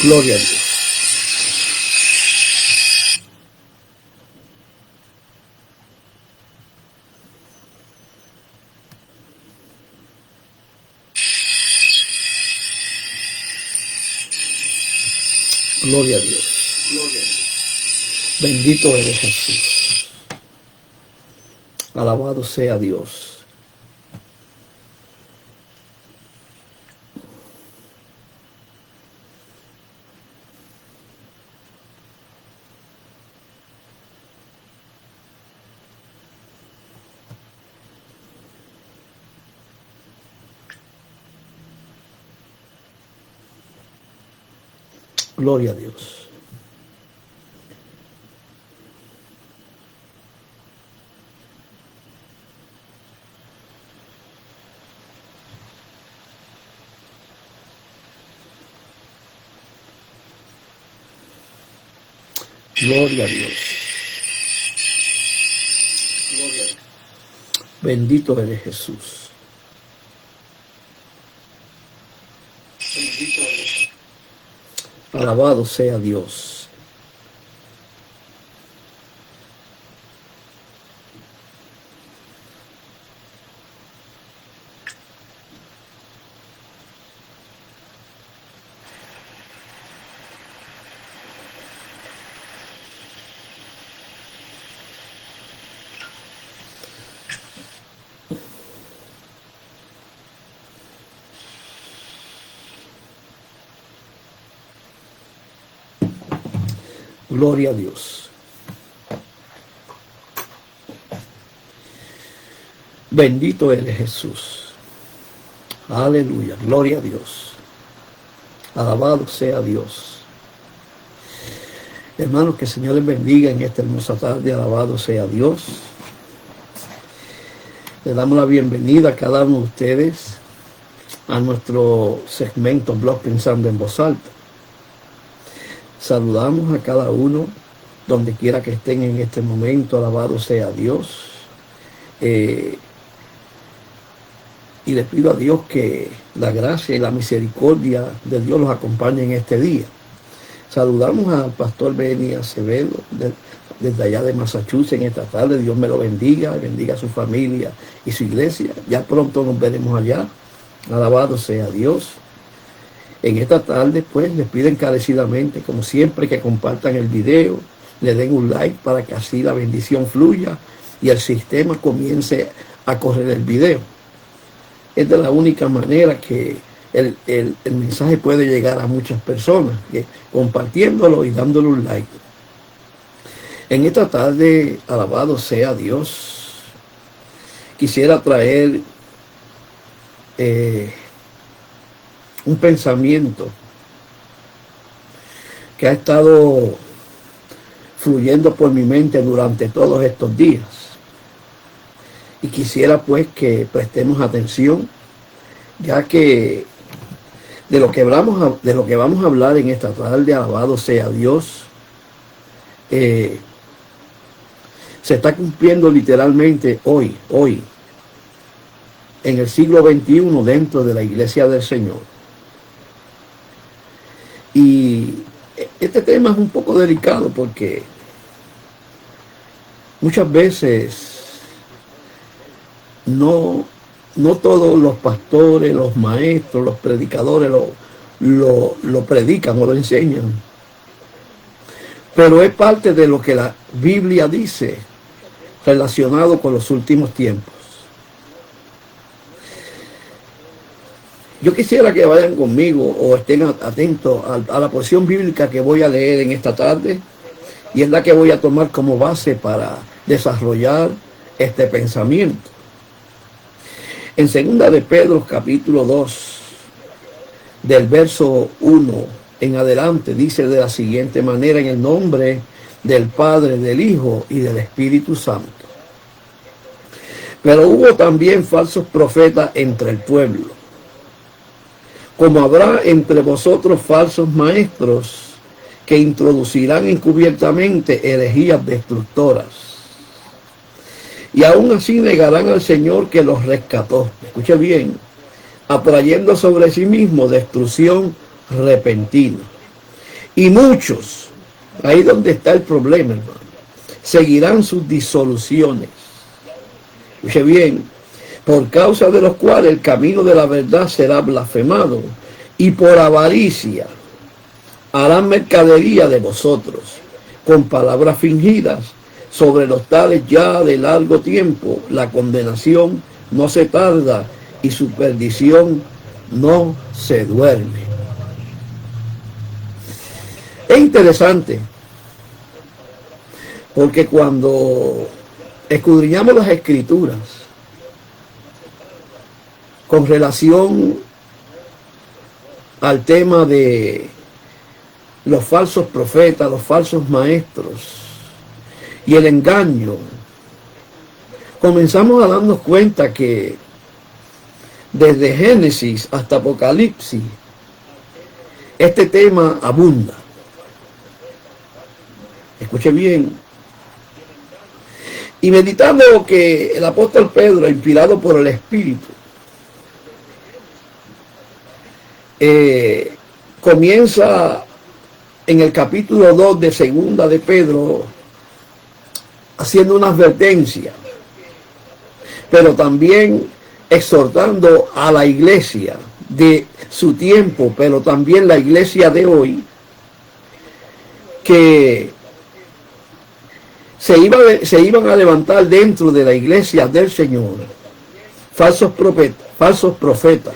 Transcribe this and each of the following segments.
Gloria a Dios. Gloria a Dios. Gloria a Dios. Bendito eres Jesús. Alabado sea Dios. Gloria a Dios. Gloria a Dios. Gloria a Dios. Bendito eres Jesús. Bendito eres Jesús. Alabado sea Dios. Gloria a Dios. Bendito eres Jesús. Aleluya. Gloria a Dios. Alabado sea Dios. Hermanos, que el Señor les bendiga en esta hermosa tarde. Alabado sea Dios. Le damos la bienvenida a cada uno de ustedes a nuestro segmento Blog Pensando en Voz Alta. Saludamos a cada uno, donde quiera que estén en este momento, alabado sea Dios. Y les pido a Dios que la gracia y la misericordia de Dios los acompañe en este día. Saludamos al pastor Benny Acevedo, desde allá de Massachusetts en esta tarde. Dios me lo bendiga, bendiga a su familia y su iglesia. Ya pronto nos veremos allá. Alabado sea Dios. En esta tarde, pues, les pido encarecidamente, como siempre, que compartan el video, le den un like para que así la bendición fluya y el sistema comience a correr el video. Es de la única manera que el mensaje puede llegar a muchas personas, que compartiéndolo y dándole un like. En esta tarde, alabado sea Dios, quisiera traer un pensamiento que ha estado fluyendo por mi mente durante todos estos días. Y quisiera pues que prestemos atención, ya que de lo que vamos a hablar en esta tarde, alabado sea Dios, se está cumpliendo literalmente hoy, en el siglo XXI, dentro de la iglesia del Señor. Y este tema es un poco delicado porque muchas veces no todos los pastores, los maestros, los predicadores lo predican o lo enseñan. Pero es parte de lo que la Biblia dice relacionado con los últimos tiempos. Yo quisiera que vayan conmigo o estén atentos a la porción bíblica que voy a leer en esta tarde, y es la que voy a tomar como base para desarrollar este pensamiento. En 2 de Pedro, capítulo 2, del verso 1 en adelante, dice de la siguiente manera: en el nombre del Padre, del Hijo y del Espíritu Santo. Pero hubo también falsos profetas entre el pueblo, como habrá entre vosotros falsos maestros que introducirán encubiertamente herejías destructoras. Y aún así negarán al Señor que los rescató. Escuche bien: atrayendo sobre sí mismo destrucción repentina. Y muchos, ahí donde está el problema, hermano, seguirán sus disoluciones. Escuche bien, por causa de los cuales el camino de la verdad será blasfemado, y por avaricia harán mercadería de vosotros, con palabras fingidas. Sobre los tales ya de largo tiempo la condenación no se tarda y su perdición no se duerme. Es interesante, porque cuando escudriñamos las escrituras con relación al tema de los falsos profetas, los falsos maestros y el engaño, comenzamos a darnos cuenta que desde Génesis hasta Apocalipsis este tema abunda. Escuche bien. Y meditando que el apóstol Pedro, inspirado por el Espíritu, comienza en el capítulo 2 de Segunda de Pedro haciendo una advertencia, pero también exhortando a la iglesia de su tiempo, pero también la iglesia de hoy, que se iban a levantar dentro de la iglesia del Señor falsos profetas,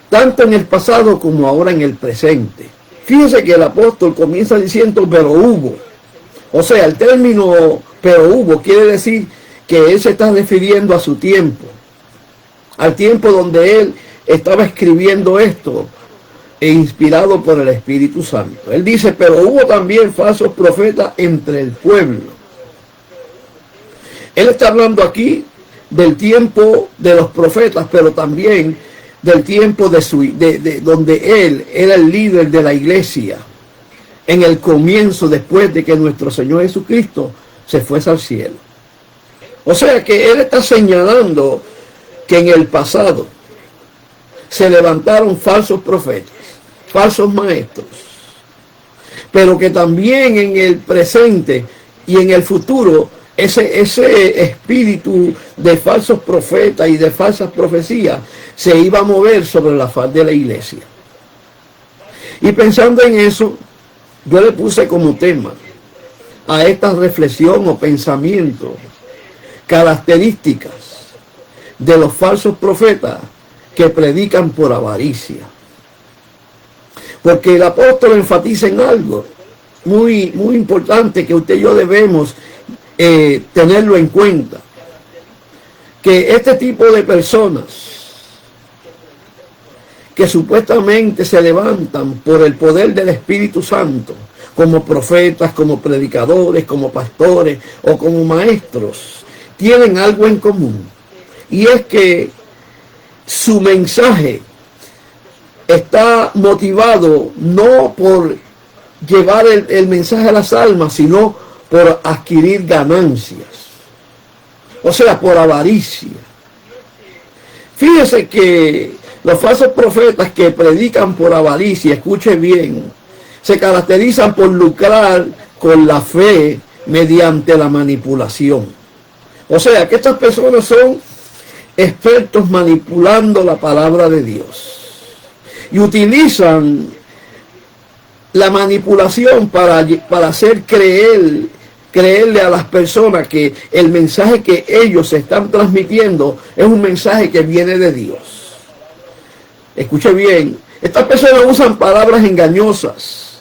tanto en el pasado como ahora en el presente. Fíjense que el apóstol comienza diciendo pero hubo. O sea, el término pero hubo quiere decir que él se está refiriendo a su tiempo, al tiempo donde él estaba escribiendo esto e inspirado por el Espíritu Santo. Él dice, pero hubo también falsos profetas entre el pueblo. Él está hablando aquí del tiempo de los profetas, pero también del tiempo de donde él era el líder de la iglesia en el comienzo, después de que nuestro Señor Jesucristo se fuese al cielo. O sea que él está señalando que en el pasado se levantaron falsos profetas, falsos maestros, pero que también en el presente y en el futuro ese espíritu de falsos profetas y de falsas profecías se iba a mover sobre la faz de la iglesia. Y pensando en eso, yo le puse como tema a esta reflexión o pensamiento características de los falsos profetas que predican por avaricia. Porque el apóstol enfatiza en algo muy importante que usted y yo debemos tenerlo en cuenta, que este tipo de personas que supuestamente se levantan por el poder del Espíritu Santo, como profetas, como predicadores, como pastores o como maestros, tienen algo en común, y es que su mensaje está motivado no por llevar el mensaje a las almas, sino por adquirir ganancias, o sea, por avaricia. Fíjese que los falsos profetas que predican por avaricia, escuche bien, se caracterizan por lucrar con la fe mediante la manipulación. O sea, que estas personas son expertos manipulando la palabra de Dios y utilizan la manipulación para hacer creerle a las personas que el mensaje que ellos están transmitiendo es un mensaje que viene de Dios. Escuche bien, estas personas usan palabras engañosas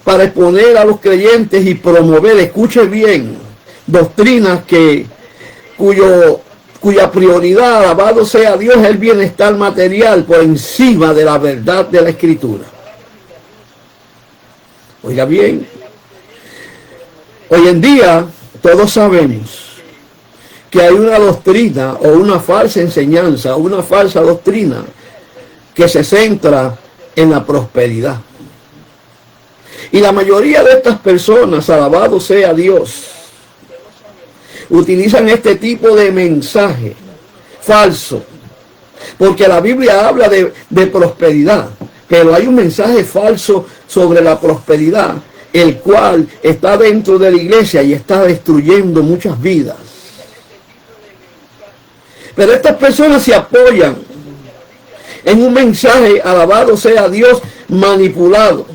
para exponer a los creyentes y promover, escuche bien, doctrinas cuya prioridad, alabado sea Dios, es el bienestar material por encima de la verdad de la Escritura. Oiga bien, hoy en día todos sabemos que hay una doctrina o una falsa enseñanza, una falsa doctrina que se centra en la prosperidad. Y la mayoría de estas personas, alabado sea Dios, utilizan este tipo de mensaje falso, porque la Biblia habla de prosperidad, Pero hay un mensaje falso sobre la prosperidad, el cual está dentro de la iglesia y está destruyendo muchas vidas. Pero estas personas se apoyan en un mensaje, alabado sea Dios, manipulado,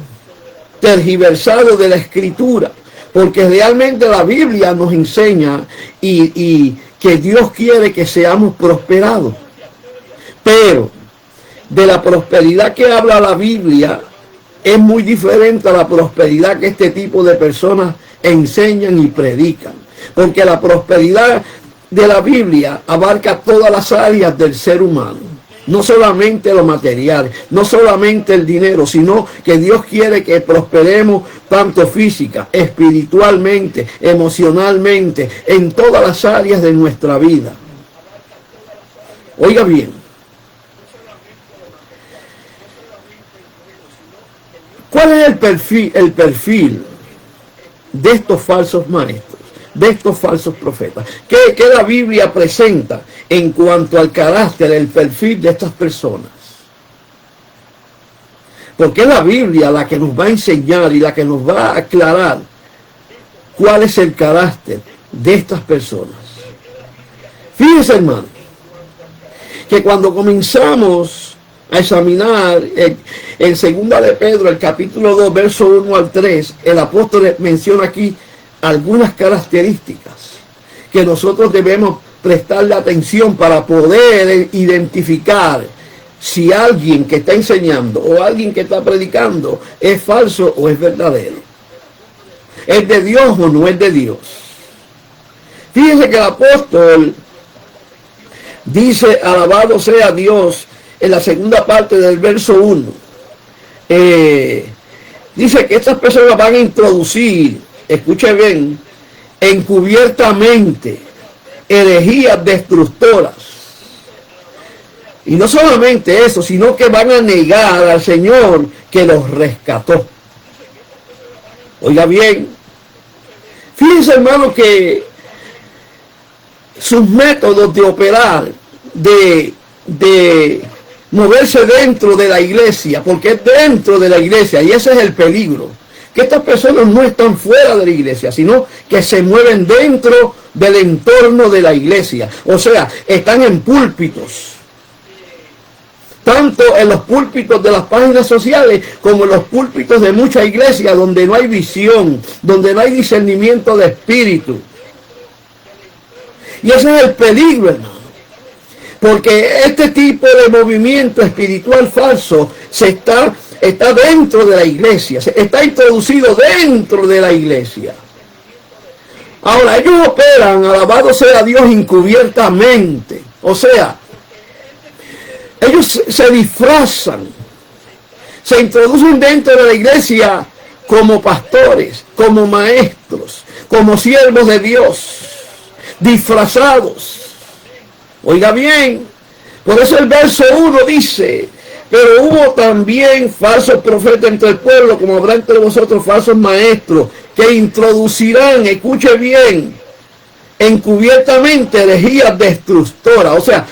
tergiversado de la Escritura, porque realmente la Biblia nos enseña y que Dios quiere que seamos prosperados. Pero de la prosperidad que habla la Biblia es muy diferente a la prosperidad que este tipo de personas enseñan y predican, porque la prosperidad de la Biblia abarca todas las áreas del ser humano, no solamente lo material, no solamente el dinero, sino que Dios quiere que prosperemos tanto física, espiritualmente, emocionalmente, en todas las áreas de nuestra vida. Oiga bien, ¿cuál es el perfil de estos falsos maestros, de estos falsos profetas? ¿Qué la Biblia presenta en cuanto al carácter, el perfil de estas personas? Porque es la Biblia la que nos va a enseñar y la que nos va a aclarar cuál es el carácter de estas personas. Fíjense, hermano, que cuando comenzamos a examinar en segunda de Pedro, el capítulo 2, verso 1 al 3, el apóstol menciona aquí algunas características que nosotros debemos prestarle atención para poder identificar si alguien que está enseñando o alguien que está predicando es falso o es verdadero. ¿Es de Dios o no es de Dios? Fíjense que el apóstol dice, alabado sea Dios, en la segunda parte del verso 1. Dice que estas personas van a introducir, escuche bien, encubiertamente herejías destructoras. Y no solamente eso, sino que van a negar al Señor que los rescató. Oiga bien, fíjense, hermano, que sus métodos de operar, de moverse dentro de la iglesia, porque es dentro de la iglesia, y ese es el peligro, que estas personas no están fuera de la iglesia, sino que se mueven dentro del entorno de la iglesia. O sea, están en púlpitos, tanto en los púlpitos de las páginas sociales como en los púlpitos de muchas iglesias donde no hay visión, donde no hay discernimiento de espíritu. Y ese es el peligro, hermano, porque este tipo de movimiento espiritual falso está dentro de la iglesia, está introducido dentro de la iglesia. Ahora, ellos operan, alabado sea Dios, encubiertamente. O sea, ellos se disfrazan, se introducen dentro de la iglesia como pastores, como maestros, como siervos de Dios, disfrazados. Oiga bien, por eso el verso 1 dice, pero hubo también falsos profetas entre el pueblo, como habrá entre vosotros falsos maestros, que introducirán, escuche bien, encubiertamente herejías destructoras. O sea,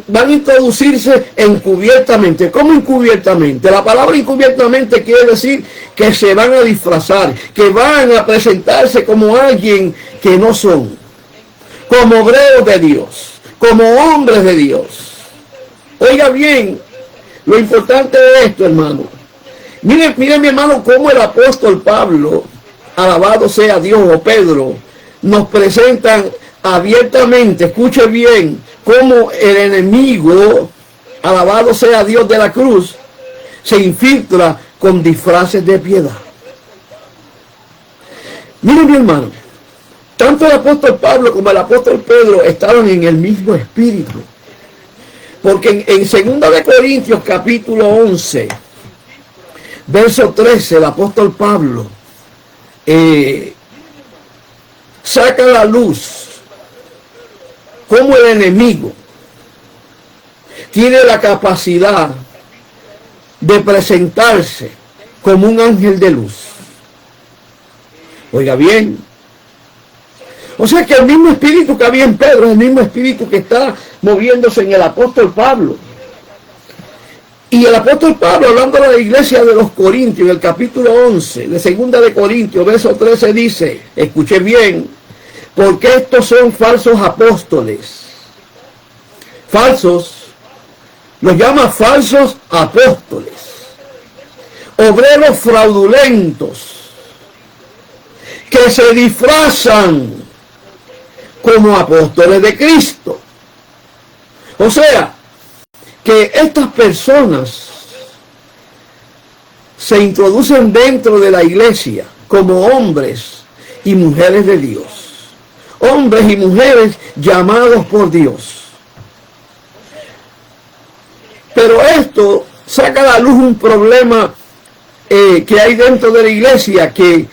van a introducirse encubiertamente. ¿Cómo encubiertamente? La palabra encubiertamente quiere decir que se van a disfrazar, que van a presentarse como alguien que no son, como obreros de Dios, como hombres de Dios. Oiga bien, lo importante de esto, hermano. Miren, mi hermano, cómo el apóstol Pablo, alabado sea Dios, o Pedro, nos presentan abiertamente, escuche bien, cómo el enemigo, alabado sea Dios de la cruz, se infiltra con disfraces de piedad. Miren, mi hermano, tanto el apóstol Pablo como el apóstol Pedro estaban en el mismo espíritu. Porque en 2 de Corintios capítulo 11, verso 13, el apóstol Pablo saca a la luz cómo el enemigo tiene la capacidad de presentarse como un ángel de luz. Oiga bien, o sea que el mismo espíritu que había en Pedro es el mismo espíritu que está moviéndose en el apóstol Pablo. Y el apóstol Pablo, hablando de la iglesia de los Corintios, en el capítulo 11, de segunda de Corintios, verso 13, dice, escuche bien, porque estos son falsos apóstoles. Falsos, los llama falsos apóstoles. Obreros fraudulentos, que se disfrazan como apóstoles de Cristo. O sea, que estas personas se introducen dentro de la iglesia como hombres y mujeres de Dios. Hombres y mujeres llamados por Dios. Pero esto saca a la luz un problema que hay dentro de la iglesia que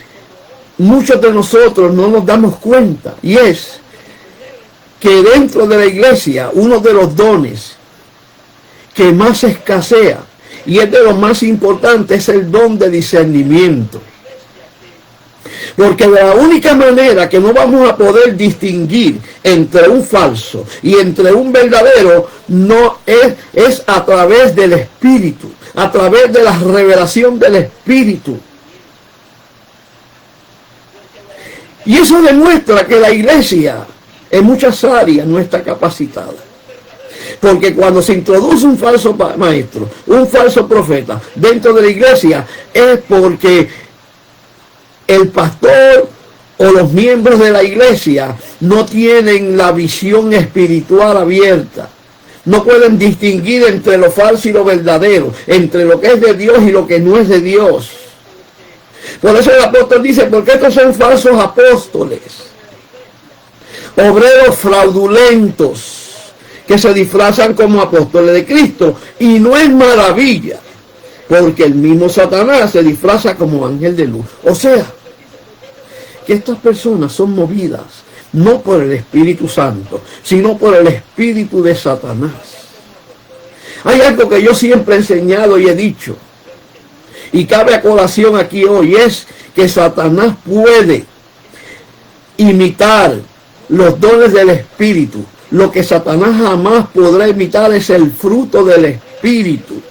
muchos de nosotros no nos damos cuenta. Y es que dentro de la iglesia uno de los dones que más escasea y es de los más importantes es el don de discernimiento. Porque de la única manera que no vamos a poder distinguir entre un falso y entre un verdadero no es a través del Espíritu, a través de la revelación del Espíritu. Y eso demuestra que la iglesia en muchas áreas no está capacitada. Porque cuando se introduce un falso maestro, un falso profeta dentro de la iglesia, es porque el pastor o los miembros de la iglesia no tienen la visión espiritual abierta. No pueden distinguir entre lo falso y lo verdadero, entre lo que es de Dios y lo que no es de Dios. Por eso el apóstol dice, porque estos son falsos apóstoles, obreros fraudulentos, que se disfrazan como apóstoles de Cristo. Y no es maravilla, porque el mismo Satanás se disfraza como ángel de luz. O sea, que estas personas son movidas no por el Espíritu Santo, sino por el espíritu de Satanás. Hay algo que yo siempre he enseñado y he dicho, y cabe a colación aquí hoy, es que Satanás puede imitar los dones del Espíritu. Lo que Satanás jamás podrá imitar es el fruto del Espíritu.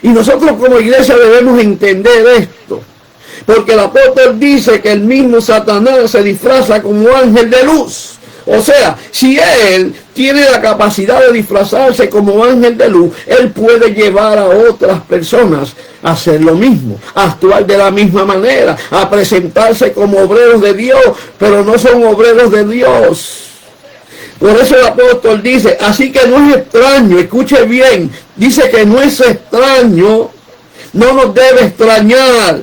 Y nosotros como iglesia debemos entender esto. Porque el apóstol dice que el mismo Satanás se disfraza como ángel de luz. O sea, si él tiene la capacidad de disfrazarse como ángel de luz, él puede llevar a otras personas a hacer lo mismo, a actuar de la misma manera, a presentarse como obreros de Dios, pero no son obreros de Dios. Por eso el apóstol dice, así que no es extraño, escuche bien, dice que no es extraño, no nos debe extrañar.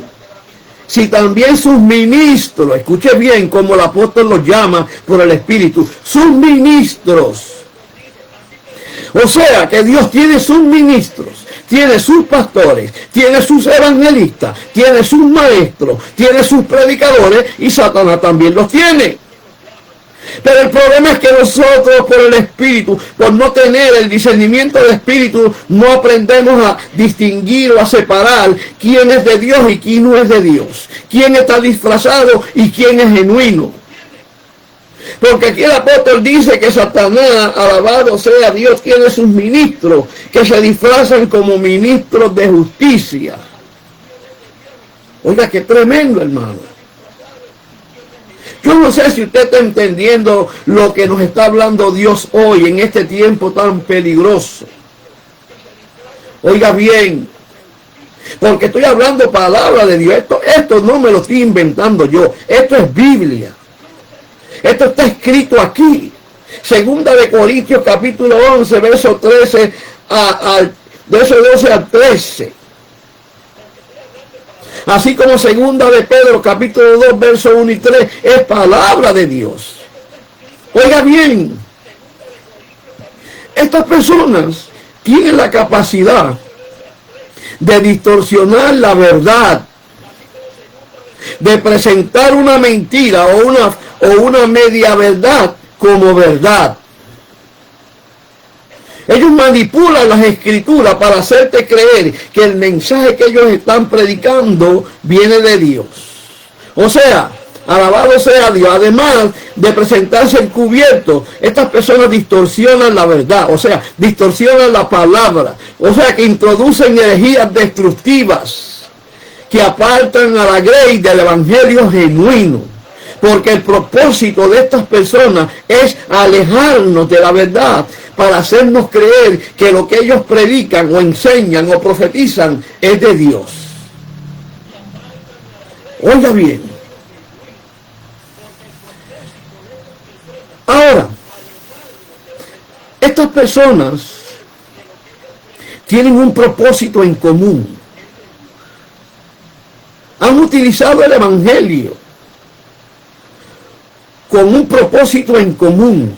Si también sus ministros, escuche bien como el apóstol los llama por el Espíritu, sus ministros. O sea que Dios tiene sus ministros, tiene sus pastores, tiene sus evangelistas, tiene sus maestros, tiene sus predicadores y Satanás también los tiene. Pero el problema es que nosotros por el Espíritu, por no tener el discernimiento del Espíritu, no aprendemos a distinguir o a separar quién es de Dios y quién no es de Dios. Quién está disfrazado y quién es genuino. Porque aquí el apóstol dice que Satanás, alabado sea Dios, tiene sus ministros que se disfrazan como ministros de justicia. Oiga, qué tremendo, hermano. Yo no sé si usted está entendiendo lo que nos está hablando Dios hoy en este tiempo tan peligroso. Oiga bien, porque estoy hablando palabra de Dios. Esto no me lo estoy inventando yo. Esto es Biblia. Esto está escrito aquí. Segunda de Corintios capítulo 11, verso 13, verso 12 al 13. Así como segunda de Pedro, capítulo 2, versos 1 y 3, es palabra de Dios. Oiga bien, estas personas tienen la capacidad de distorsionar la verdad, de presentar una mentira o una media verdad como verdad. Ellos manipulan las escrituras para hacerte creer que el mensaje que ellos están predicando viene de Dios. O sea, Alabado sea Dios. Además de presentarse encubiertos, estas personas distorsionan la verdad, o sea, distorsionan la palabra, o sea, que introducen herejías destructivas que apartan a la grey del evangelio genuino. Porque el propósito de estas personas es alejarnos de la verdad para hacernos creer que lo que ellos predican o enseñan o profetizan es de Dios. Oiga bien. Ahora, estas personas tienen un propósito en común. Han utilizado el evangelio con un propósito en común.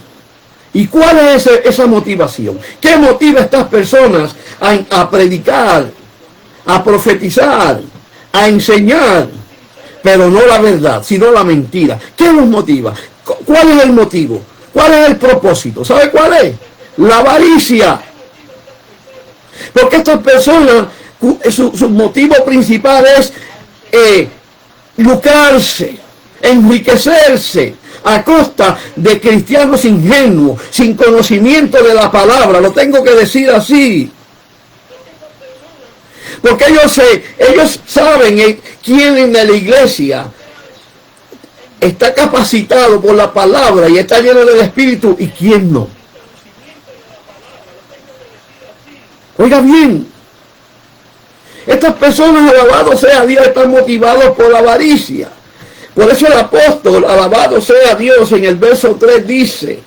¿Y cuál es esa motivación? ¿Qué motiva a estas personas a predicar, a profetizar, a enseñar, pero no la verdad, sino la mentira? ¿Qué los motiva? ¿Cuál es el motivo? ¿Cuál es el propósito? ¿Sabe cuál es? La avaricia. Porque estas personas, su motivo principal es lucrarse, enriquecerse a costa de cristianos ingenuos, sin conocimiento de la palabra. Lo tengo que decir así. Porque ellos saben quién en la iglesia está capacitado por la palabra y está lleno del Espíritu y quién no. Oiga bien, estas personas, alabado sea Dios, están motivados por la avaricia. Por eso el apóstol, alabado sea Dios, en el verso 3 dice,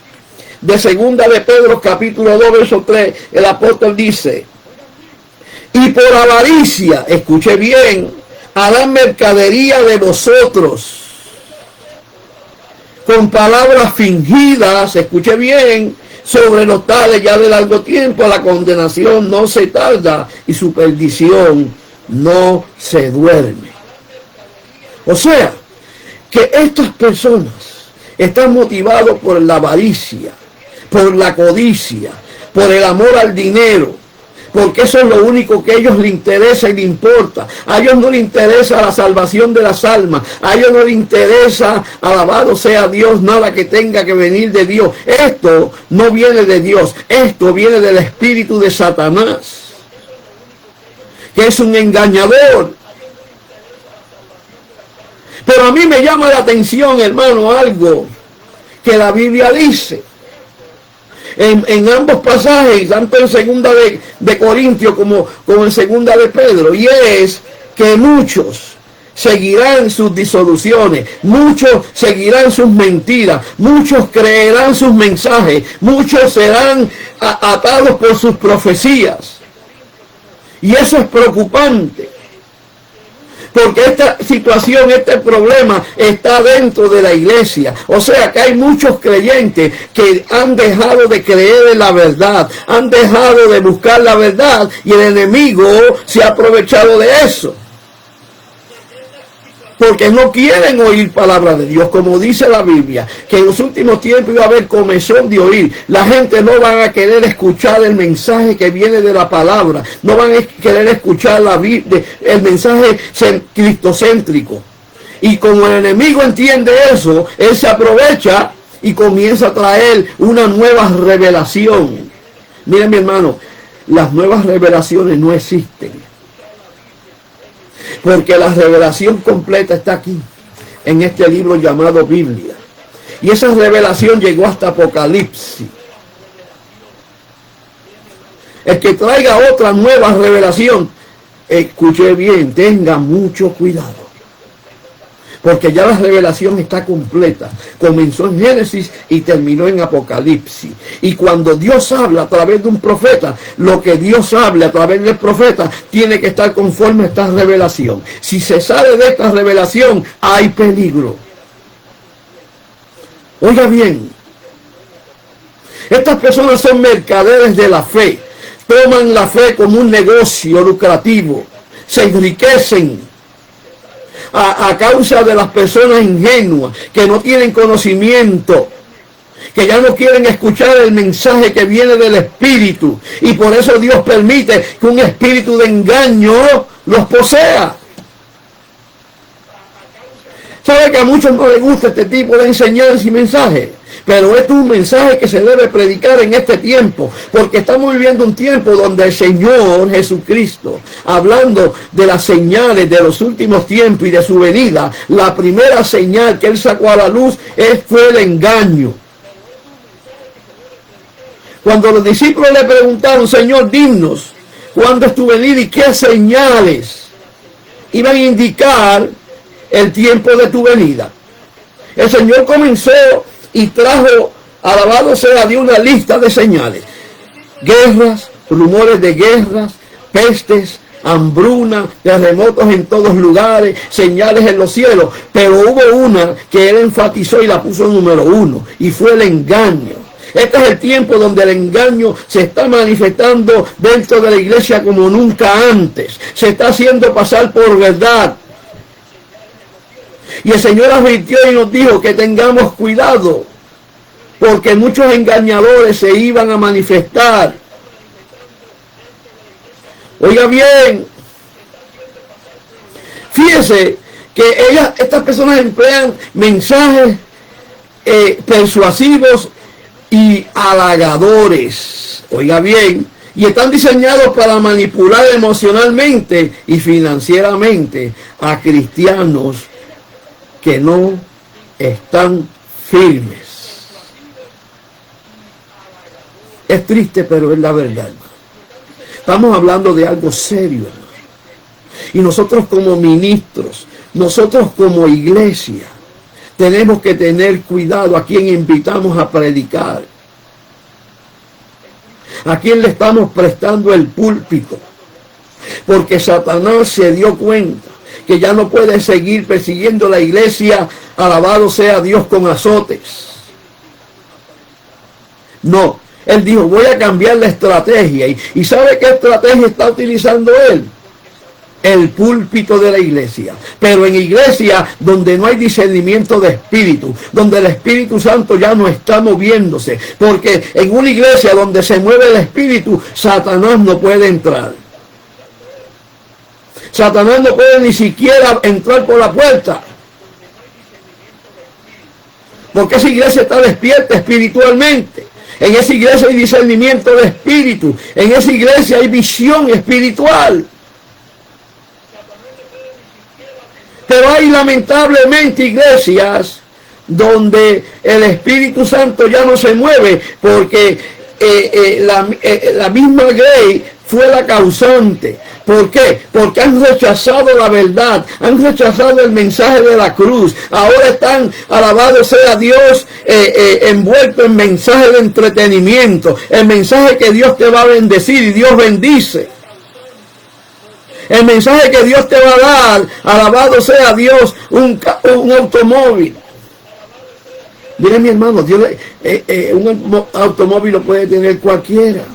de segunda de Pedro capítulo 2 verso 3, el apóstol dice, y por avaricia, escuche bien, harán mercadería de vosotros con palabras fingidas, escuche bien, sobre los tales ya de largo tiempo, la condenación no se tarda y su perdición no se duerme. O sea, que estas personas están motivados por la avaricia, por la codicia, por el amor al dinero, porque eso es lo único que a ellos les interesa y les importa. A ellos no les interesa la salvación de las almas, a ellos no les interesa, alabado sea Dios, nada que tenga que venir de Dios. Esto no viene de Dios, esto viene del espíritu de Satanás, que es un engañador. Pero a mí me llama la atención, hermano, algo que la Biblia dice. En ambos pasajes, tanto en segunda de Corintios como en segunda de Pedro, y es que muchos seguirán sus disoluciones, muchos seguirán sus mentiras, muchos creerán sus mensajes, muchos serán atados por sus profecías. Y eso es preocupante, porque esta situación, este problema está dentro de la iglesia. O sea que hay muchos creyentes que han dejado de creer en la verdad, han dejado de buscar la verdad y el enemigo se ha aprovechado de eso. Porque no quieren oír palabra de Dios, como dice la Biblia, que en los últimos tiempos iba a haber comezón de oír. La gente no va a querer escuchar el mensaje que viene de la palabra, no van a querer escuchar el mensaje cristocéntrico. Y como el enemigo entiende eso, él se aprovecha y comienza a traer una nueva revelación. Miren, mi hermano, las nuevas revelaciones no existen. Porque la revelación completa está aquí, en este libro llamado Biblia. Y esa revelación llegó hasta Apocalipsis. El que traiga otra nueva revelación, escuche bien, tenga mucho cuidado. Porque ya la revelación está completa. Comenzó en Génesis y terminó en Apocalipsis. Y cuando Dios habla a través de un profeta, lo que Dios habla a través del profeta tiene que estar conforme a esta revelación. Si se sale de esta revelación, hay peligro. Oiga bien, estas personas son mercaderes de la fe. Toman la fe como un negocio lucrativo. Se enriquecen a causa de las personas ingenuas que no tienen conocimiento, que ya no quieren escuchar el mensaje que viene del Espíritu, y por eso Dios permite que un espíritu de engaño los posea. O Sabe que a muchos no les gusta este tipo de enseñanza y mensaje, pero este es un mensaje que se debe predicar en este tiempo, porque estamos viviendo un tiempo donde el Señor Jesucristo, hablando de las señales de los últimos tiempos y de su venida, la primera señal que Él sacó a la luz fue el engaño. Cuando los discípulos le preguntaron, Señor, dinos, ¿cuándo es tu venida y qué señales iban a indicar el tiempo de tu venida? El Señor comenzó y trajo, alabado sea Dios, una lista de señales: guerras, rumores de guerras, pestes, hambruna, terremotos en todos lugares, señales en los cielos. Pero hubo una que Él enfatizó y la puso número 1, y fue el engaño. Este es el tiempo donde el engaño se está manifestando dentro de la iglesia como nunca antes. Se está haciendo pasar por verdad. Y el Señor advirtió y nos dijo que tengamos cuidado, porque muchos engañadores se iban a manifestar. Oiga bien, fíjese que estas personas emplean mensajes persuasivos y halagadores. Oiga bien, y están diseñados para manipular emocionalmente y financieramente a cristianos que no están firmes. Es triste, pero es la verdad, hermano. Estamos hablando de algo serio, hermano. Y nosotros como ministros, nosotros como iglesia, tenemos que tener cuidado a quién invitamos a predicar, a quién le estamos prestando el púlpito, porque Satanás se dio cuenta que ya no puede seguir persiguiendo la iglesia, alabado sea Dios, con azotes. No, Él dijo, voy a cambiar la estrategia. ¿Y sabe qué estrategia está utilizando Él? El púlpito de la iglesia. Pero en iglesia donde no hay discernimiento de espíritu, donde el Espíritu Santo ya no está moviéndose, porque en una iglesia donde se mueve el Espíritu, Satanás no puede entrar. Satanás no puede ni siquiera entrar por la puerta, porque esa iglesia está despierta espiritualmente. En esa iglesia hay discernimiento de espíritu, en esa iglesia hay visión espiritual. Pero hay lamentablemente iglesias donde el Espíritu Santo ya no se mueve, porque la misma Grey fue la causante. ¿Por qué? Porque han rechazado la verdad, han rechazado el mensaje de la cruz. Ahora están, alabado sea Dios, envueltos en mensaje de entretenimiento, el mensaje que Dios te va a bendecir y Dios bendice. El mensaje que Dios te va a dar, alabado sea Dios, un automóvil. Mire, mi hermano, Dios, un automóvil lo puede tener cualquiera.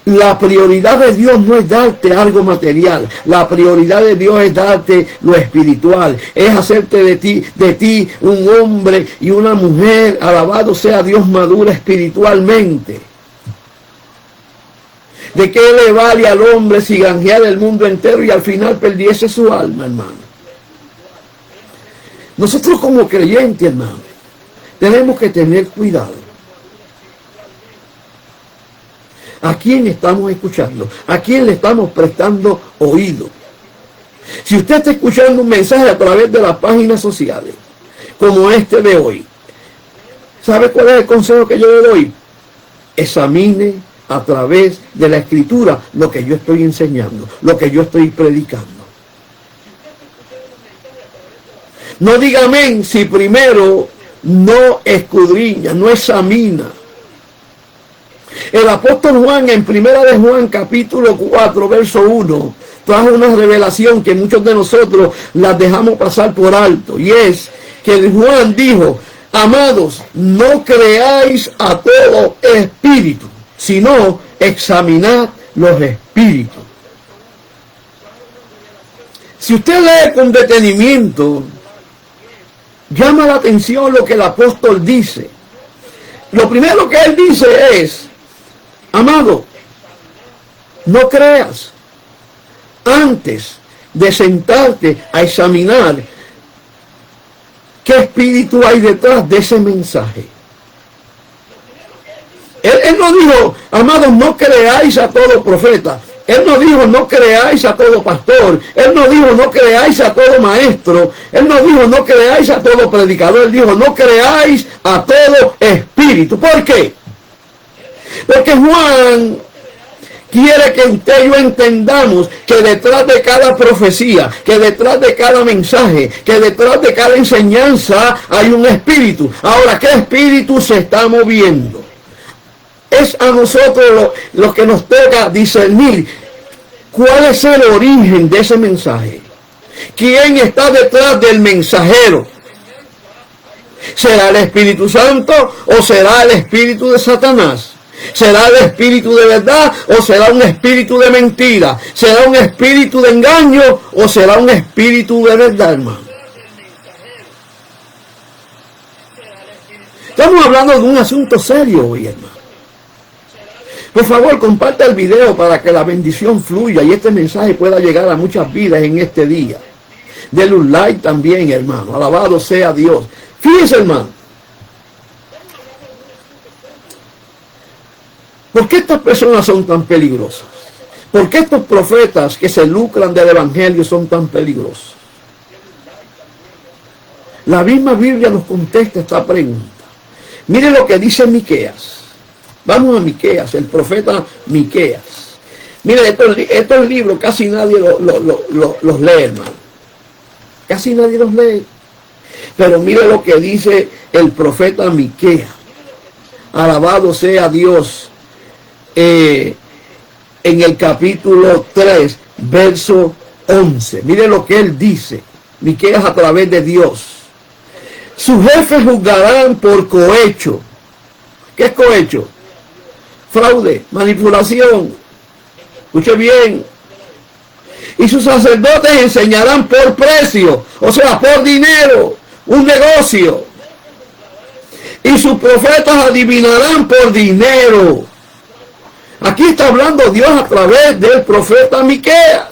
La prioridad de Dios no es darte algo material. La prioridad de Dios es darte lo espiritual. Es hacerte de ti un hombre y una mujer, alabado sea Dios, madura espiritualmente. ¿De qué le vale al hombre si granjeara el mundo entero y al final perdiese su alma, hermano? Nosotros como creyentes, hermano, tenemos que tener cuidado. ¿A quién estamos escuchando? ¿A quién le estamos prestando oído? Si usted está escuchando un mensaje a través de las páginas sociales, como este de hoy, ¿sabe cuál es el consejo que yo le doy? Examine a través de la Escritura lo que yo estoy enseñando, lo que yo estoy predicando. No diga amén si primero no escudriña, no examina. El apóstol Juan, en Primera de Juan, capítulo 4, verso 1, trajo una revelación que muchos de nosotros las dejamos pasar por alto. Y es que Juan dijo, amados, no creáis a todo espíritu, sino examinad los espíritus. Si usted lee con detenimiento, llama la atención lo que el apóstol dice. Lo primero que él dice es, amado, no creas. Antes, de sentarte a examinar qué espíritu hay detrás de ese mensaje. Él no dijo, amados, no creáis a todo profeta. Él no dijo, no creáis a todo pastor. Él no dijo, no creáis a todo maestro. Él no dijo, no creáis a todo predicador. Él dijo, no creáis a todo espíritu. ¿Por qué? Porque Juan quiere que usted y yo entendamos que detrás de cada profecía, que detrás de cada mensaje, que detrás de cada enseñanza hay un espíritu. Ahora, ¿qué espíritu se está moviendo? Es a nosotros lo que nos toca discernir cuál es el origen de ese mensaje. ¿Quién está detrás del mensajero? ¿Será el Espíritu Santo o será el espíritu de Satanás? ¿Será el espíritu de verdad o será un espíritu de mentira? ¿Será un espíritu de engaño o será un espíritu de verdad, hermano? Estamos hablando de un asunto serio hoy, hermano. Por favor, comparte el video para que la bendición fluya y este mensaje pueda llegar a muchas vidas en este día. Denle un like también, hermano. Alabado sea Dios. Fíjense, hermano. ¿Por qué estas personas son tan peligrosas? ¿Por qué estos profetas que se lucran del evangelio son tan peligrosos? La misma Biblia nos contesta esta pregunta. Mire lo que dice Miqueas. Vamos a Miqueas, el profeta Miqueas. Mire, estos libros casi nadie los lee, hermano. Casi nadie los lee. Pero mire lo que dice el profeta Miqueas. Alabado sea Dios. En el capítulo 3, verso 11. Mire lo que él dice. Miqueas a través de Dios. Sus jefes juzgarán por cohecho. ¿Qué es cohecho? Fraude, manipulación. Escuche bien. Y sus sacerdotes enseñarán por precio, o sea, por dinero, un negocio. Y sus profetas adivinarán por dinero. Aquí está hablando Dios a través del profeta Miqueas.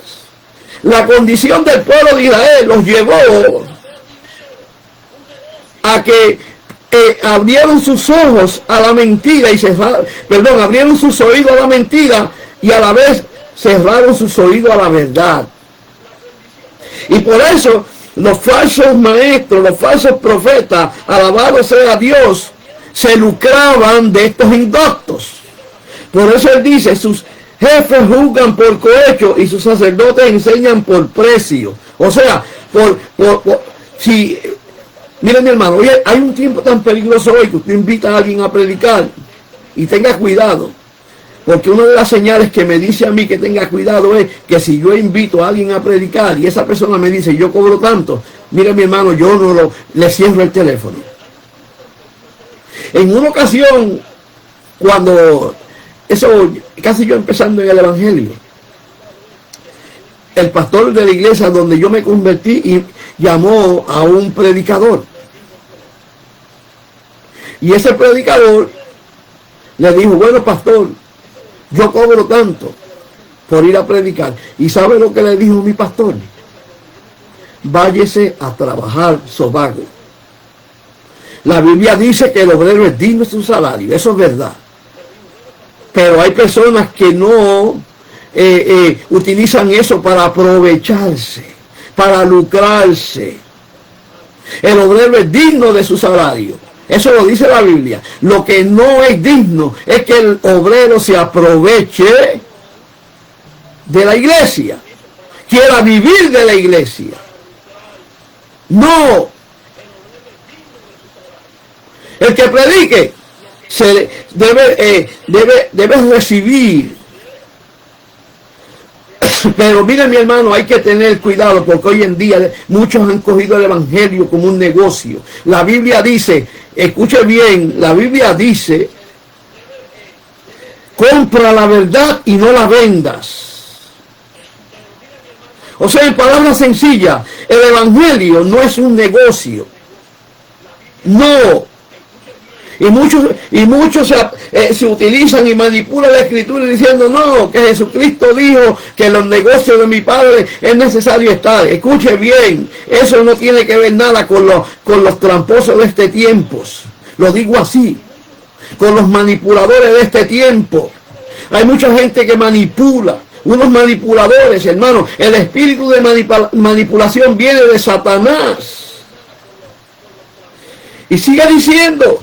La condición del pueblo de Israel los llevó a que abrieron sus ojos a la mentira y abrieron sus oídos a la mentira y a la vez cerraron sus oídos a la verdad. Y por eso los falsos maestros, los falsos profetas, alabado sea Dios, se lucraban de estos indoctos. Por eso él dice, sus jefes juzgan por cohecho y sus sacerdotes enseñan por precio. O sea, si... Miren, mi hermano, hoy hay un tiempo tan peligroso hoy que usted invita a alguien a predicar y tenga cuidado. Porque una de las señales que me dice a mí que tenga cuidado es que si yo invito a alguien a predicar y esa persona me dice, yo cobro tanto, mire, mi hermano, yo no le cierro el teléfono. En una ocasión, cuando, casi yo empezando en el evangelio, el pastor de la iglesia donde yo me convertí y llamó a un predicador. Y ese predicador le dijo, bueno, pastor, yo cobro tanto por ir a predicar. ¿Y sabe lo que le dijo mi pastor? Váyese a trabajar sobago. La Biblia dice que el obrero es digno de su salario. Eso es verdad. Pero hay personas que no utilizan eso para aprovecharse, para lucrarse. El obrero es digno de su salario. Eso lo dice la Biblia. Lo que no es digno es que el obrero se aproveche de la iglesia, quiera vivir de la iglesia. No. El que predique debe recibir. Pero mire, mi hermano, hay que tener cuidado porque hoy en día muchos han cogido el evangelio como un negocio. La Biblia dice, escuche bien, la Biblia dice, compra la verdad y no la vendas. O sea, en palabras sencillas, el evangelio no es un negocio. No. Y muchos se utilizan y manipulan la escritura diciendo, no, que Jesucristo dijo que en los negocios de mi Padre es necesario estar. Escuche bien, eso no tiene que ver nada con los tramposos de este tiempo. Lo digo así, con los manipuladores de este tiempo. Hay mucha gente que manipula, unos manipuladores, hermano. El espíritu de manipulación viene de Satanás. Y sigue diciendo,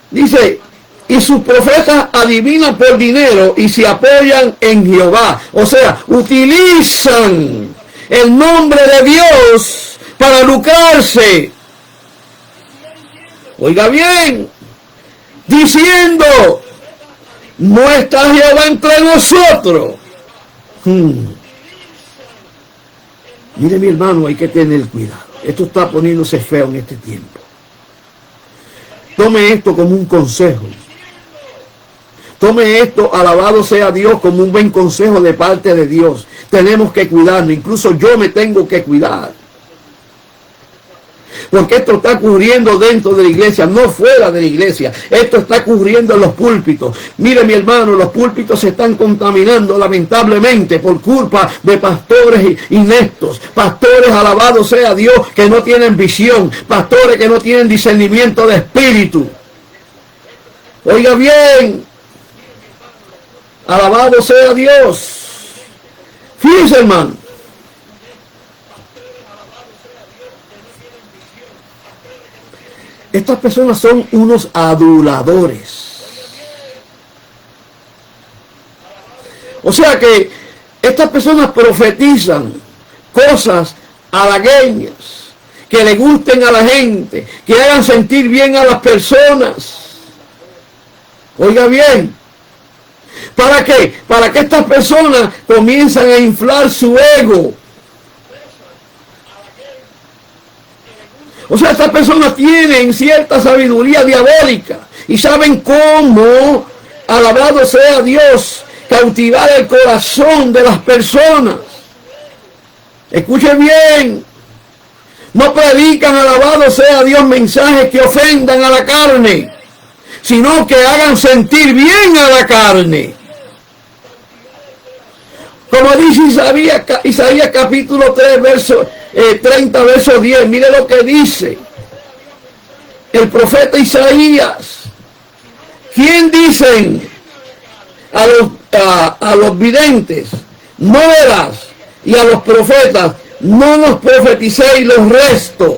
dice, y sus profetas adivinan por dinero y se apoyan en Jehová. O sea, utilizan el nombre de Dios para lucrarse. Oiga bien, diciendo, no está Jehová entre nosotros. Mire, mi hermano, hay que tener cuidado. Esto está poniéndose feo en este tiempo. Tome esto como un consejo. Tome esto, alabado sea Dios, como un buen consejo de parte de Dios. Tenemos que cuidarnos. Incluso yo me tengo que cuidar. Porque esto está ocurriendo dentro de la iglesia, no fuera de la iglesia. Esto está ocurriendo en los púlpitos. Mire, mi hermano, los púlpitos se están contaminando lamentablemente por culpa de pastores ineptos. Pastores, alabado sea Dios, que no tienen visión. Pastores que no tienen discernimiento de espíritu. Oiga bien. Alabado sea Dios. Fíjense, hermano. Estas personas son unos aduladores. O sea que estas personas profetizan cosas halagueñas, que le gusten a la gente, que hagan sentir bien a las personas. Oiga bien. ¿Para qué? Para que estas personas comiencen a inflar su ego. O sea, estas personas tienen cierta sabiduría diabólica y saben cómo, alabado sea Dios, cautivar el corazón de las personas. Escuche bien, no predican, alabado sea Dios, mensajes que ofendan a la carne, sino que hagan sentir bien a la carne. Como dice Isaías capítulo 3, verso 30, verso 10. Mire lo que dice el profeta Isaías. ¿Quién dicen a los videntes? No verás. Y a los profetas, no nos profeticéis los restos.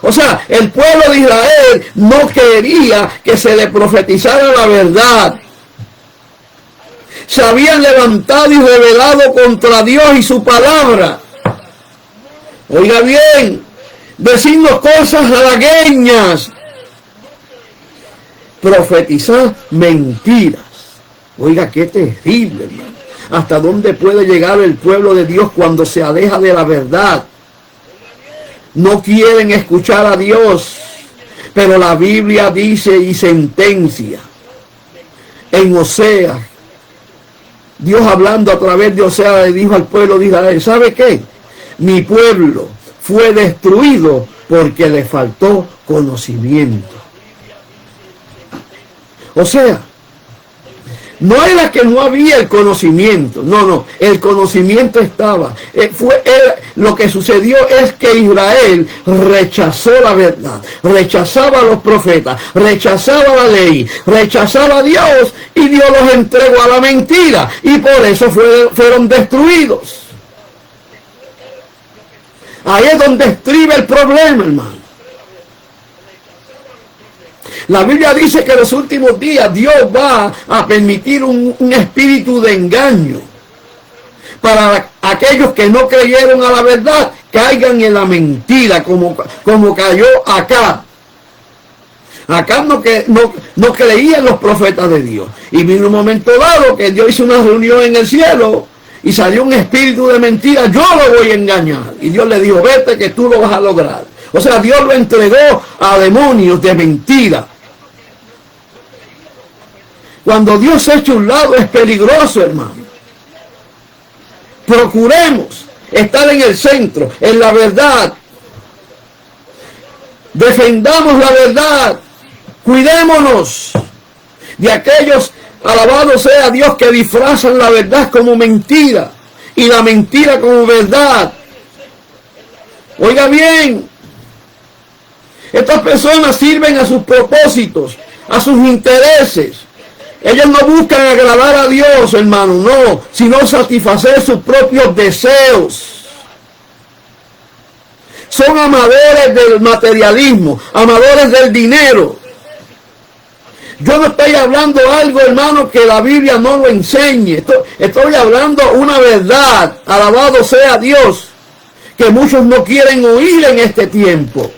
O sea, el pueblo de Israel no quería que se le profetizara la verdad. Se habían levantado y rebelado contra Dios y su palabra. Oiga bien, decirnos cosas halagueñas, profetizar mentiras. Oiga, qué terrible, hermano. ¿Hasta dónde puede llegar el pueblo de Dios cuando se aleja de la verdad? No quieren escuchar a Dios, pero la Biblia dice y sentencia en Oseas. Dios hablando a través de Oseas le dijo al pueblo de Israel, ¿sabe qué? Mi pueblo fue destruido porque le faltó conocimiento. O sea, no era que no había el conocimiento, no, el conocimiento estaba. Lo que sucedió es que Israel rechazó la verdad, rechazaba a los profetas, rechazaba la ley, rechazaba a Dios y Dios los entregó a la mentira y por eso fueron destruidos. Ahí es donde estriba el problema, hermano. La Biblia dice que en los últimos días Dios va a permitir un espíritu de engaño para aquellos que no creyeron a la verdad, caigan en la mentira, como cayó Acab. Acab no creía en los profetas de Dios. Y vino un momento dado que Dios hizo una reunión en el cielo y salió un espíritu de mentira, yo lo voy a engañar. Y Dios le dijo, vete que tú lo vas a lograr. O sea, Dios lo entregó a demonios de mentira. Cuando Dios se echa a un lado es peligroso, hermano. Procuremos estar en el centro, en la verdad. Defendamos la verdad. Cuidémonos de aquellos, alabado sea Dios, que disfrazan la verdad como mentira y la mentira como verdad. Oiga bien, estas personas sirven a sus propósitos, a sus intereses. Ellos no buscan agradar a Dios, hermano, no, sino satisfacer sus propios deseos. Son amadores del materialismo, amadores del dinero. Yo no estoy hablando algo, hermano, que la Biblia no lo enseñe. Estoy hablando una verdad, alabado sea Dios, que muchos no quieren oír en este tiempo.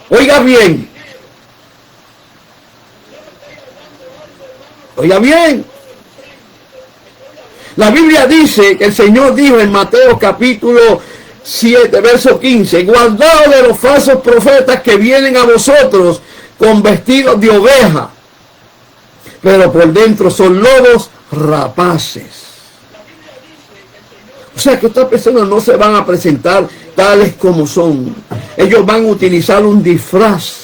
Oiga bien. Oiga bien. La Biblia dice que el Señor dijo en Mateo capítulo 7, verso 15, guardaos de los falsos profetas que vienen a vosotros con vestidos de oveja, pero por dentro son lobos rapaces. O sea que estas personas no se van a presentar tales como son. Ellos van a utilizar un disfraz.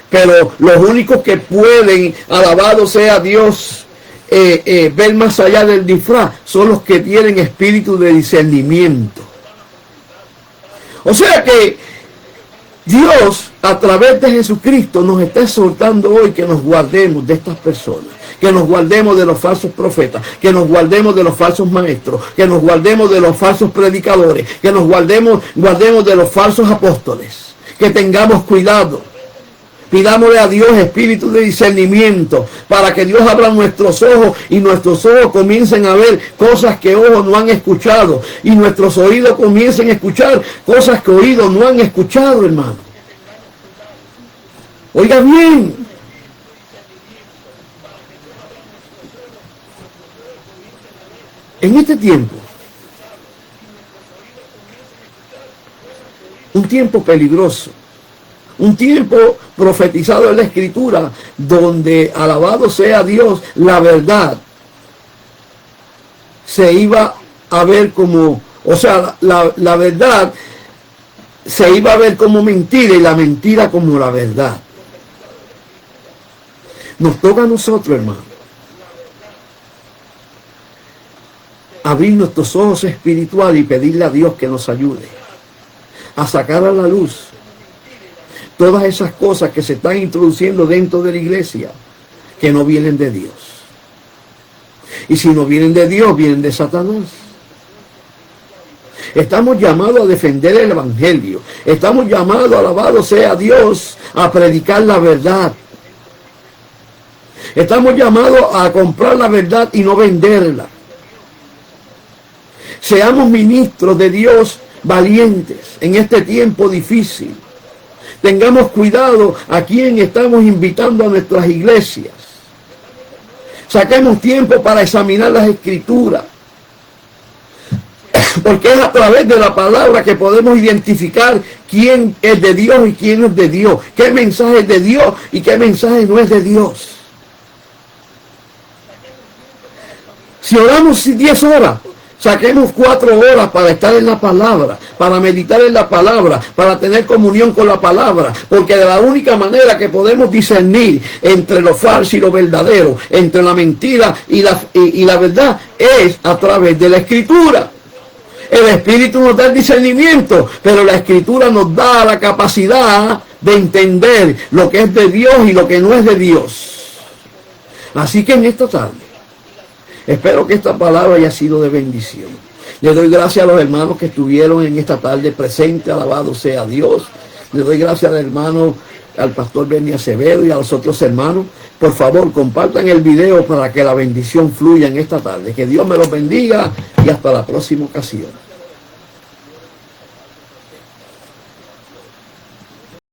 Pero los únicos que pueden, alabado sea Dios, ver más allá del disfraz, son los que tienen espíritu de discernimiento. O sea que Dios, a través de Jesucristo, nos está exhortando hoy que nos guardemos de estas personas, que nos guardemos de los falsos profetas, que nos guardemos de los falsos maestros, que nos guardemos de los falsos predicadores, que nos guardemos de los falsos apóstoles, que tengamos cuidado. Pidámosle a Dios espíritu de discernimiento para que Dios abra nuestros ojos y nuestros ojos comiencen a ver cosas que ojos no han escuchado y nuestros oídos comiencen a escuchar cosas que oídos no han escuchado, hermano. Oiga bien. En este tiempo, un tiempo peligroso, un tiempo profetizado en la Escritura, donde, alabado sea Dios, la verdad se iba a ver como, o sea, la verdad se iba a ver como mentira y la mentira como la verdad. Nos toca a nosotros, hermano, abrir nuestros ojos espirituales y pedirle a Dios que nos ayude a sacar a la luz todas esas cosas que se están introduciendo dentro de la iglesia, que no vienen de Dios. Y si no vienen de Dios, vienen de Satanás. Estamos llamados a defender el evangelio. Estamos llamados, alabado sea Dios, a predicar la verdad. Estamos llamados a comprar la verdad y no venderla. Seamos ministros de Dios valientes en este tiempo difícil. Tengamos cuidado a quién estamos invitando a nuestras iglesias. Saquemos tiempo para examinar las Escrituras. Porque es a través de la palabra que podemos identificar quién es de Dios y quién no es de Dios. Qué mensaje es de Dios y qué mensaje no es de Dios. Si oramos 10 horas, saquemos 4 horas para estar en la palabra, para meditar en la palabra, para tener comunión con la palabra, porque de la única manera que podemos discernir entre lo falso y lo verdadero, entre la mentira y la verdad, es a través de la Escritura. El Espíritu nos da el discernimiento, pero la Escritura nos da la capacidad de entender lo que es de Dios y lo que no es de Dios. Así que en esta tarde, espero que esta palabra haya sido de bendición. Le doy gracias a los hermanos que estuvieron en esta tarde presentes, alabado sea Dios. Le doy gracias al hermano, al pastor Benny Acevedo y a los otros hermanos. Por favor, compartan el video para que la bendición fluya en esta tarde. Que Dios me los bendiga y hasta la próxima ocasión.